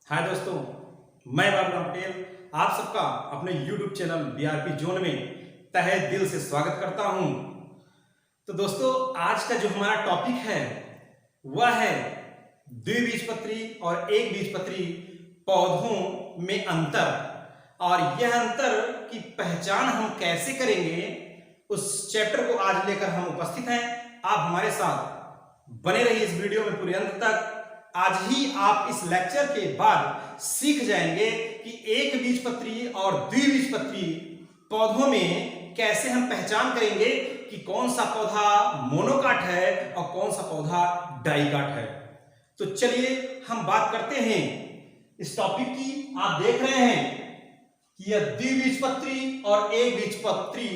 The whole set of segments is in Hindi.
हाय दोस्तों, मैं बाबूराम पटेल आप सबका अपने YouTube चैनल बीआरपी जोन में तहे दिल से स्वागत करता हूं। तो दोस्तों, आज का जो हमारा टॉपिक है वह है द्विबीजपत्री और एक बीजपत्री पौधों में अंतर, और यह अंतर की पहचान हम कैसे करेंगे उस चैप्टर को आज लेकर हम उपस्थित हैं। आप हमारे साथ बने रहिए इस वीडियो में पूरे अंत तक। आज ही आप इस लेक्चर के बाद सीख जाएंगे कि एक बीजपत्री और द्विबीजपत्री पौधों में कैसे हम पहचान करेंगे कि कौन सा पौधा मोनोकाट है और कौन सा पौधा डाइकाट है। तो चलिए हम बात करते हैं इस टॉपिक की। आप देख रहे हैं कि यह द्विबीजपत्री और एक बीजपत्री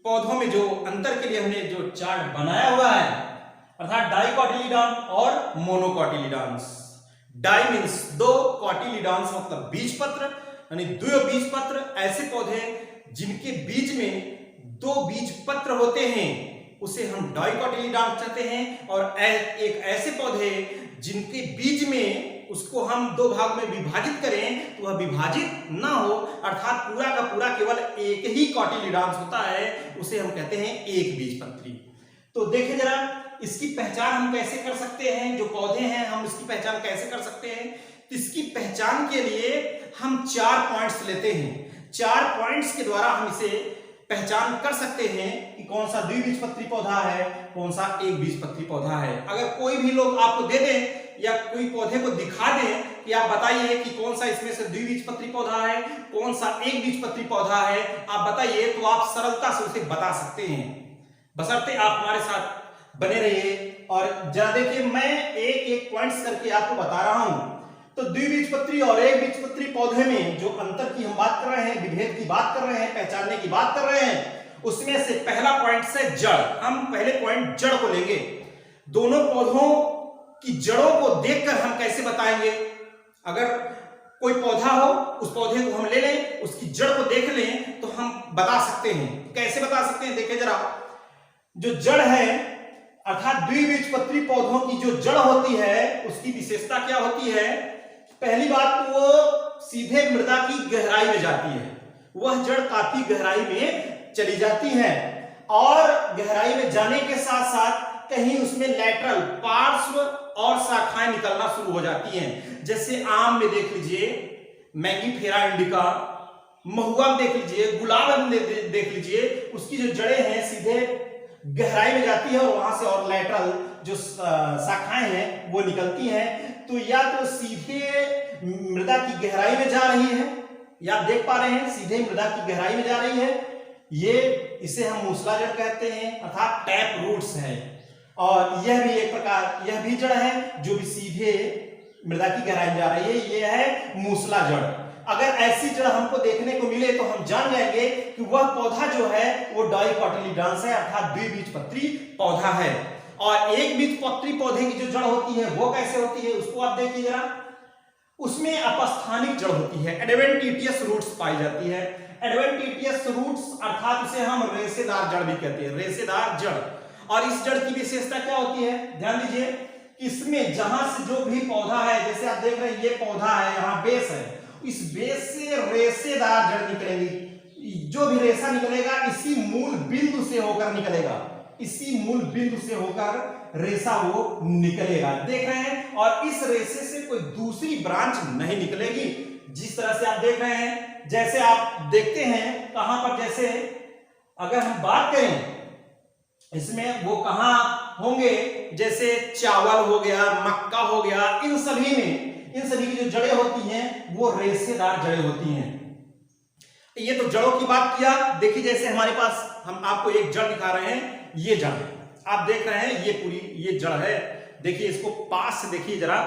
पौधों में जो अंतर के लिए हमने जो चार्ट बनाया हुआ है, अर्थात डाइकोटिलीडॉन और मोनोकोटिलीडॉन्स। डाई मीन्स दो, कोटिलीडॉन्स मतलब बीजपत्र, यानी द्विबीजपत्र ऐसे पौधे जिनके बीज में दो बीजपत्र होते हैं उसे हम डाइकोटिलीडॉन कहते हैं। और एक ऐसे पौधे जिनके बीज में उसको हम दो भाग में विभाजित करें तो वह विभाजित ना हो, अर्थात पूरा का पूरा केवल एक ही कोटिलीडॉन्स होता है, उसे हम कहते हैं एक बीजपत्री। तो देखिए जरा, इसकी पहचान हम कैसे कर सकते हैं, जो पौधे हैं हम इसकी पहचान कैसे कर सकते हैं। तो इसकी पहचान के लिए हम 4 पॉइंट्स लेते हैं। 4 पॉइंट्स के द्वारा हम इसे पहचान कर सकते हैं कि कौन सा द्विबीजपत्री पौधा है, कौन सा एक बीजपत्री पौधा है। अगर कोई भी लोग आपको दे दें या कोई पौधे को दिखा दें कि आप बताइए कि कौन सा इसमें से द्विबीजपत्री पौधा है, कौन सा एक बीजपत्री पौधा है, आप बताइए, तो आप सरलता से उसे बता सकते हैं, बशर्ते आप हमारे साथ बने रहिए। और जरा देखिए, मैं एक एक पॉइंट्स करके आपको बता रहा हूं। तो द्विबीजपत्री और एक बीजपत्री पौधे में जो अंतर की हम बात कर रहे हैं, विभेद की बात कर रहे हैं, पहचानने की बात कर रहे हैं, उसमें से पहला पॉइंट है जड़। हम पहले पॉइंट जड़ को लेंगे। दोनों पौधों की जड़ों को देखकर हम कैसे बताएंगे। अगर कोई पौधा हो, उस पौधे को हम ले लें, उसकी जड़ को देख लें तो हम बता सकते हैं। कैसे बता सकते हैं, देखिए जरा, जो जड़ है अर्थात द्विबीजपत्री पौधों की जो जड़ होती है उसकी विशेषता क्या होती है। पहली बात तो वो सीधे मृदा की गहराई में जाती है, वह जड़ काफी गहराई में चली जाती है, और गहराई में जाने के साथ साथ कहीं उसमें लैटरल पार्श्व और शाखाएं निकलना शुरू हो जाती हैं। जैसे आम में देख लीजिए, मैंगीफेरा इंडिका, महुआ में देख लीजिए, गुलाब में देख लीजिए, उसकी जो जड़ें हैं सीधे गहराई में जाती है और वहां से और लैटरल जो शाखाएं हैं वो निकलती हैं। तो या तो सीधे मृदा की गहराई में जा रही है, या आप देख पा रहे हैं सीधे मृदा की गहराई में जा रही है, ये इसे हम मूसला जड़ कहते हैं, अर्थात टैप रूट्स है। और यह भी एक प्रकार, यह भी जड़ है जो भी सीधे मृदा की गहराई में जा रही है, यह है मूसला जड़। अगर ऐसी जड़ हमको देखने को मिले तो हम जान जाएंगे कि वह पौधा जो है वो डाइकोटिलीडॉन्स है, अर्थात द्विबीजपत्री पौधा है। और एक बीजपत्री पौधे की जो जड़ होती है वो कैसे होती है, उसको आप देखिए जरा। उसमें अपस्थानिक जड़ होती है, एडवेंटिशियस रूट्स पाई जाती है। एडवेंटिशियस रूट्स अर्थात उसे हम रेशेदार जड़ भी कहते हैं, रेशेदार जड़। और इस जड़ की विशेषता क्या होती है, ध्यान दीजिए, इसमें जहां से जो भी पौधा है, जैसे आप देख रहे हैं ये पौधा है, यहाँ बेस है, इस बेस से रेशेदार जड़ निकलेगी। जो भी रेशा निकलेगा इसी मूल बिंदु से होकर निकलेगा, इसी मूल बिंदु से होकर रेशा वो निकलेगा, देख रहे हैं। और इस रेशे से कोई दूसरी ब्रांच नहीं निकलेगी। जिस तरह से आप देख रहे हैं, जैसे आप देखते हैं कहां पर, जैसे अगर हम बात करें इसमें वो कहां होंगे, जैसे चावल हो गया, मक्का हो गया, इन सभी में, इन सभी की जो जड़ें होती हैं वो रेशेदार जड़ें होती हैं। ये तो जड़ों की बात किया। देखिए जैसे हमारे पास, हम आपको एक जड़ दिखा रहे हैं, ये जड़ आप देख रहे हैं, ये पूरी ये जड़ है। देखिए इसको पास से देखिए जरा,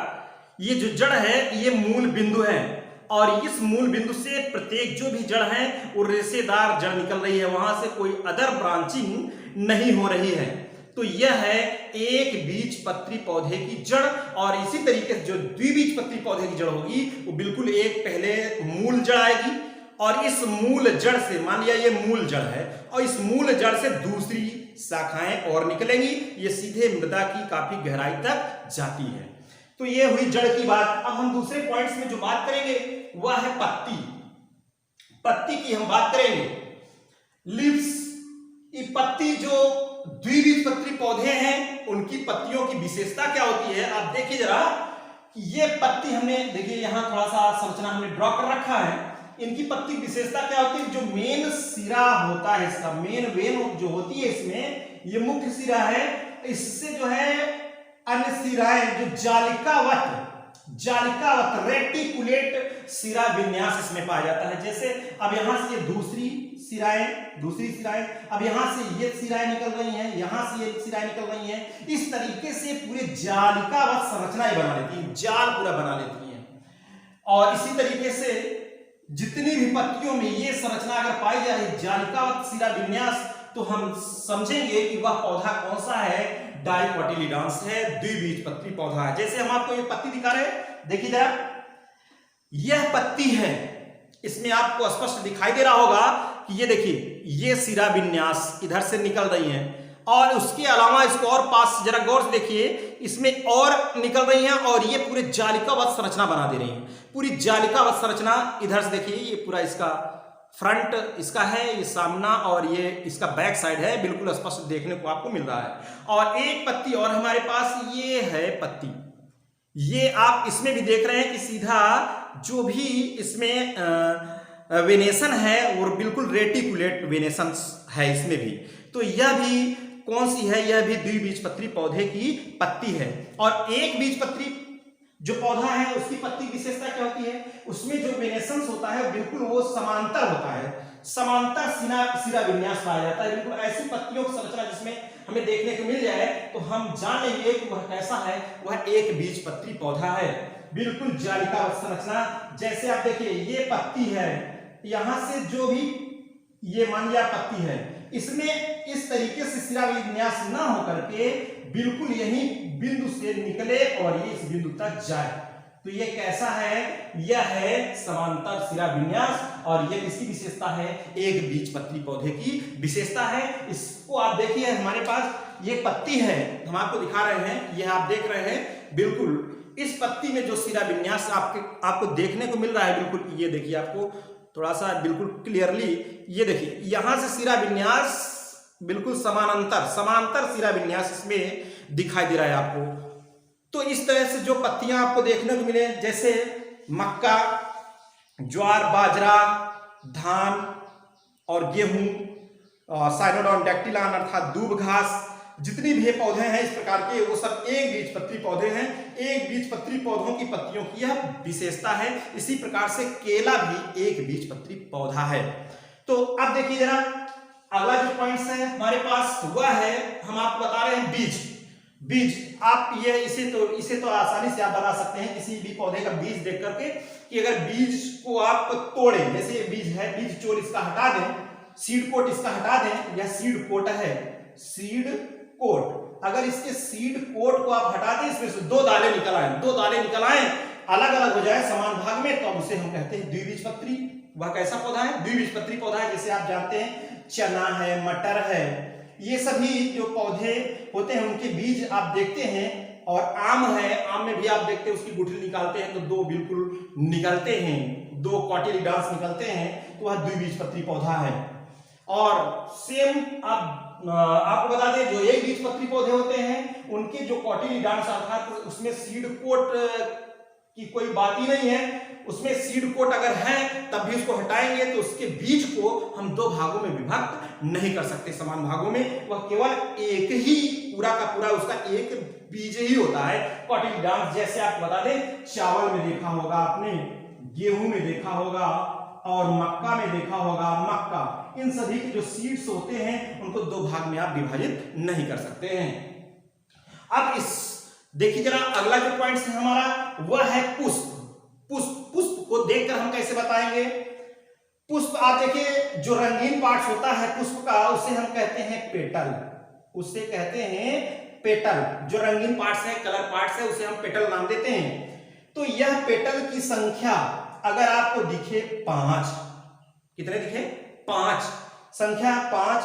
ये जो जड़ है ये मूल बिंदु है, और इस मूल बिंदु से प्रत्येक जो भी जड़ है वो रेशेदार जड़ निकल रही है, वहां से कोई अदर ब्रांचिंग नहीं हो रही है। तो यह है एक बीजपत्री पौधे की जड़। और इसी तरीके से जो द्विबीजपत्री पौधे की जड़ होगी वो बिल्कुल एक पहले मूल जड़ आएगी, और इस मूल जड़ से, मान लिया ये मूल जड़ है, और इस मूल जड़ से दूसरी शाखाएं और निकलेंगी, ये सीधे मृदा की काफी गहराई तक जाती है। तो ये हुई जड़ की बात। अब हम दूसरे पॉइंट्स में जो बात करेंगे वह है पत्ती। पत्ती की हम बात करेंगे, लीव्स। ये पत्ती जो द्विबीजपत्री पौधे हैं उनकी पत्तियों की विशेषता क्या होती है, आप देखिए जरा कि ये पत्ती हमने देखिए यहां थोड़ा सा संरचना हमने ड्रॉ कर रखा है। इनकी पत्ती की विशेषता क्या होती है, जो मेन सिरा होता है इसका, मेन वेन जो होती है इसमें, ये मुख्य सिरा है, इससे जो है अन्य सिराएं जो जालिकावत रेटिकुलेट सिरा विन्यास इसमें पाया जाता है। जैसे अब यहां से ये दूसरी सिराएं, अब यहां से ये सिराएं निकल रही हैं, यहां से ये सिराएं निकल रही हैं। इस तरीके से पूरे जालिकावत संरचनाएं बना लेती हैं, जाल पूरा बना लेती हैं। और इसी तरीके से जितनी भी पत्तियों में ये संरचना अगर पाई जा रही जालिकावत सिरा विन्यास, तो हम समझेंगे कि वह पौधा कौन सा है, डाइकोटिलीडॉन्स है, द्विबीजपत्री पौधा है। जैसे हम आपको ये पत्ती दिखा रहे हैं, देखिए जरा, यह पत्ती है, इसमें आपको स्पष्ट दिखाई दे रहा होगा कि ये देखिए ये सिरा विन्यास इधर से निकल रही है, और उसके अलावा इसको और पास जरा गौर से देखिए, इसमें और निकल रही हैं, और ये पूरे जालिकावत संरचना बना दे रही हैं। पूरी जालिकावत संरचना इधर से देखिए, ये पूरा इसका फ्रंट इसका है, ये सामना, और ये इसका बैक साइड है, बिल्कुल स्पष्ट देखने को आपको मिल रहा है। और एक पत्ती और हमारे पास ये है पत्ती, ये आप इसमें भी देख रहे हैं कि सीधा जो भी इसमें वेनेशन है और बिल्कुल रेटिकुलेट वेनेशन है इसमें भी। तो यह भी कौन सी है, यह भी द्विबीजपत्री पौधे की पत्ती है। और एक बीजपत्री जो पौधा है उसकी पत्ती विशेषता क्या होती है, उसमें जो वेनेशन होता है बिल्कुल वो समांतर होता है, समांतर सिरा विन्यास पाया जाता है। बिल्कुल ऐसी पत्तियों की संरचना जिसमें हमें देखने को मिल जाए तो हम जान लेंगे कि वह कैसा है, वह एक बीजपत्री पौधा है, बिल्कुल जालिकावत संरचना। जैसे आप देखिए ये पत्ती है, यहां से जो भी ये मान लिया पत्ती है, इसमें इस तरीके से सिरा विन्यास ना होकर के बिल्कुल यही बिंदु से निकले और ये इस बिंदु तक जाए, तो ये कैसा है, यह है समांतर सिरा विन्यास। और ये किसकी विशेषता है, एक बीजपत्री पौधे की विशेषता है। इसको आप देखिए, हमारे पास ये पत्ती है, हम आपको दिखा रहे हैं, यह आप देख रहे हैं, बिल्कुल इस पत्ती में जो सिरा विन्यास आपको देखने को मिल रहा है, बिल्कुल ये देखिए, आपको थोड़ा सा बिल्कुल क्लियरली ये देखिए, यहां से सिरा विन्यास बिल्कुल समांतर सिरा विन्यास इसमें दिखाई दे रहा है आपको। तो इस तरह से जो पत्तियां आपको देखने को मिले, जैसे मक्का, ज्वार, बाजरा, धान और गेहूं, साइनोडॉन डैक्टिलान अर्थात दूब घास, जितनी भी पौधे हैं इस प्रकार के, वो सब एक बीजपत्री पौधे हैं। एक बीजपत्री पौधों की पत्तियों की यह विशेषता है। इसी प्रकार से केला भी एक बीजपत्री पौधा है। तो अब देखिए जरा, अगला जो पॉइंट्स है हमारे पास वह है, हम आपको बता रहे हैं बीज। आप ये इसे तो आसानी से आप बता सकते हैं किसी भी पौधे का बीज देख करके, कि अगर बीज को आप तोड़ें, जैसे ये बीज है, बीज चोर इसका हटा दें, सीड कोट इसका हटा दें, यह सीड कोट है, सीड कोट, अगर इसके सीड कोट को आप हटा दें, इसमें से दो दाने निकल आए, अलग अलग हो जाए समान भाग में, तो उसे हम कहते हैं द्विबीजपत्री। वह कैसा पौधा है, द्विबीजपत्री पौधा है। जैसे आप जानते हैं चना है, मटर है, ये सभी जो पौधे होते हैं उनके बीज आप देखते हैं। और आम है, आम में भी आप देखते हैं उसकी गुठली निकालते हैं तो दो बिल्कुल निकलते हैं, दो कॉटिलीडॉन्स निकलते हैं, तो वह द्विबीजपत्री पौधा है। और सेम आपको बता दें, जो एक बीजपत्री पौधे होते हैं उनके जो कॉटिलीडॉन्स अर्थात उसमें सीड कोट की कोई बात ही नहीं है, उसमें सीड कोट अगर है तब भी उसको हटाएंगे तो उसके बीज को हम दो भागों में विभक्त नहीं कर सकते, समान भागों में। वह केवल एक ही पूरा का पूरा उसका एक बीज ही होता है, कॉटिलीडॉन्स। जैसे आप बता दें, चावल में देखा होगा आपने, गेहूं में देखा होगा और मक्का में देखा होगा, मक्का, इन सभी के जो सीड्स होते हैं उनको दो भाग में आप विभाजित नहीं कर सकते हैं। अब इस देखिए जरा, अगला जो पॉइंट है हमारा वह है पुष्प। पुष्प को देखकर हम कैसे बताएंगे, पुष्प आप देखिए, जो रंगीन पार्ट्स होता है पुष्प का, उसे हम कहते हैं पेटल, उसे कहते हैं पेटल। जो रंगीन पार्ट्स है, कलर पार्ट्स है, उसे हम पेटल नाम देते हैं। तो यह पेटल की संख्या अगर आपको दिखे 5, कितने दिखे, 5 संख्या, 5,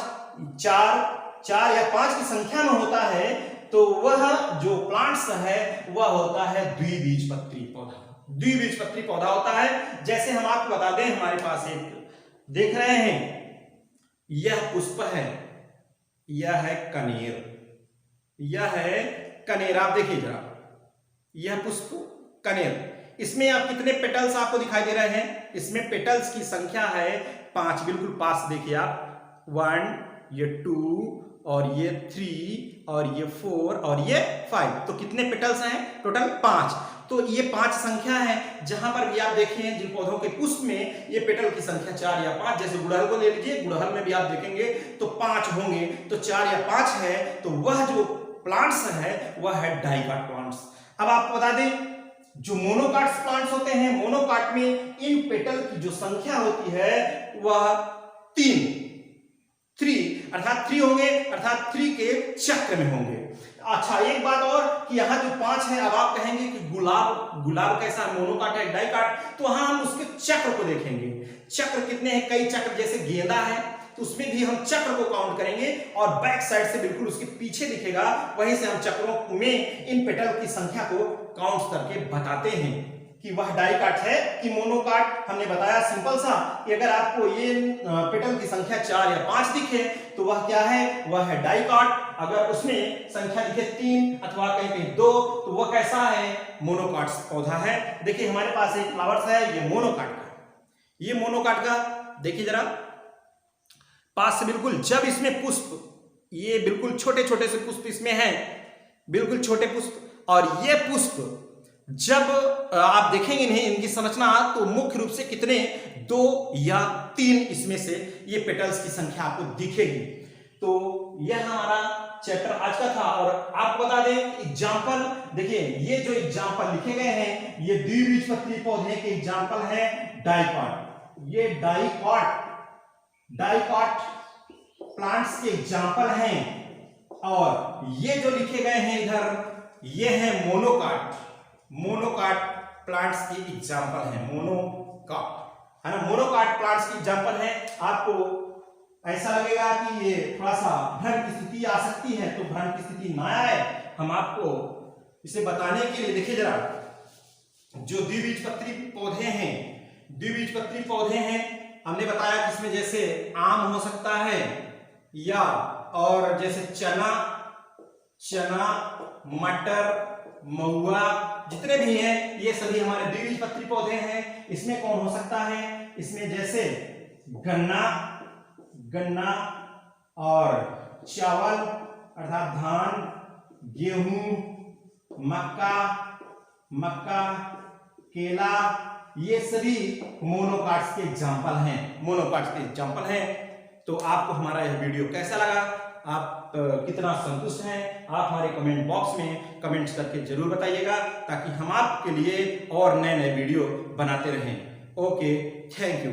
4 या 5 की संख्या में होता है, तो वह जो प्लांट्स है वह होता है द्विबीजपत्री पौधा। द्विबीजपत्री पौधा होता है। जैसे हम आपको बता दें, हमारे पास एक देख रहे हैं, यह पुष्प है, यह है कनेर, यह है कनेर। आप देखिए जरा, यह पुष्प कनेर। इसमें आप कितने पेटल्स आपको दिखाई दे रहे हैं? इसमें पेटल्स की संख्या है 5। बिल्कुल पास देखिए आप, 1, ये 2 और ये 3 और ये 4 और ये 5। तो कितने पेटल्स हैं? टोटल 5। तो ये 5 संख्या है। जहां पर भी आप देखें जिन पौधों के पुष्प में ये पेटल की संख्या 4 या 5, जैसे गुड़हल को ले लीजिए, गुड़हल में भी आप देखेंगे तो 5 होंगे, तो 4 या 5 है। तो वह जो प्लांट्स है वह है डाइकाट प्लांट्स। अब आपको बता दें, जो मोनोकाट प्लांट्स होते हैं, मोनोकाट में इन पेटल की जो संख्या होती है वह 3 अर्थात 3 होंगे, अर्थात 3 के चक्र में होंगे। अच्छा, एक बात और कि यहाँ जो 5 है, अब आप कहेंगे कि गुलाब कैसा है, मोनोकाट है डाइकाट? तो हाँ, हम उसके चक्र को देखेंगे। चक्र कितने हैं? कई चक्र। जैसे गेंदा है तो उसमें भी हम चक्र को काउंट करेंगे और बैक साइड से बिल्कुल उसके पीछे दिखेगा, वहीं से हम चक्रों में इन पेटल की संख्या को काउंट करके बताते हैं कि वह डाइकाट है कि मोनोकाट। हमने बताया सिंपल सा कि अगर आपको ये पेटल की संख्या 4 या 5 दिखे तो वह क्या है? वह है डाइकाट। अगर उसमें संख्या दिखे 3 अथवा कहीं 2 तो वह कैसा है? मोनोकाट पौधा है। देखिए हमारे पास एक फ्लावर्स है, ये मोनोकाट का। ये मोनोकाट का देखिए जरा पास से बिल्कुल, जब इसमें पुष्प, ये बिल्कुल छोटे छोटे से पुष्प इसमें हैं, बिल्कुल छोटे पुष्प, और ये पुष्प जब आप देखेंगे इन्हें, इनकी संरचना, तो मुख्य रूप से कितने? 2 या 3 इसमें से ये पेटल्स की संख्या आपको दिखेगी। तो यह हमारा चैप्टर आज का था। और आपको बता दें एग्जाम्पल, देखिए ये जो एग्जाम्पल लिखे गए हैं ये द्विबीजपत्री पौधे के एग्जाम्पल है डाइकाट। ये डाइकाट प्लांट्स के एग्जाम्पल हैं। और ये जो लिखे गए हैं इधर, ये है मोनोकाट प्लांट्स के एग्जाम्पल हैं। मोनोकाट है ना, मोनोकाट प्लांट्स की एग्जाम्पल है। आपको ऐसा लगेगा कि ये थोड़ा सा भ्रम की स्थिति आ सकती है, तो भ्रम की स्थिति ना आए, हम आपको इसे बताने के लिए देखिए जरा, जो द्विबीजपत्री पौधे हैं, हमने बताया कि इसमें जैसे आम हो सकता है, या और जैसे चना, मटर, महुआ, जितने भी हैं ये सभी हमारे द्विबीजपत्री पौधे हैं। इसमें कौन हो सकता है? इसमें जैसे गन्ना और चावल अर्थात धान, गेहूं, मक्का, केला, ये सभी मोनोकाट्स के एग्जाम्पल हैं। तो आपको हमारा यह वीडियो कैसा लगा, आप कितना संतुष्ट हैं, आप हमारे कमेंट बॉक्स में कमेंट्स करके जरूर बताइएगा, ताकि हम आपके लिए और नए वीडियो बनाते रहें। Okay, thank you.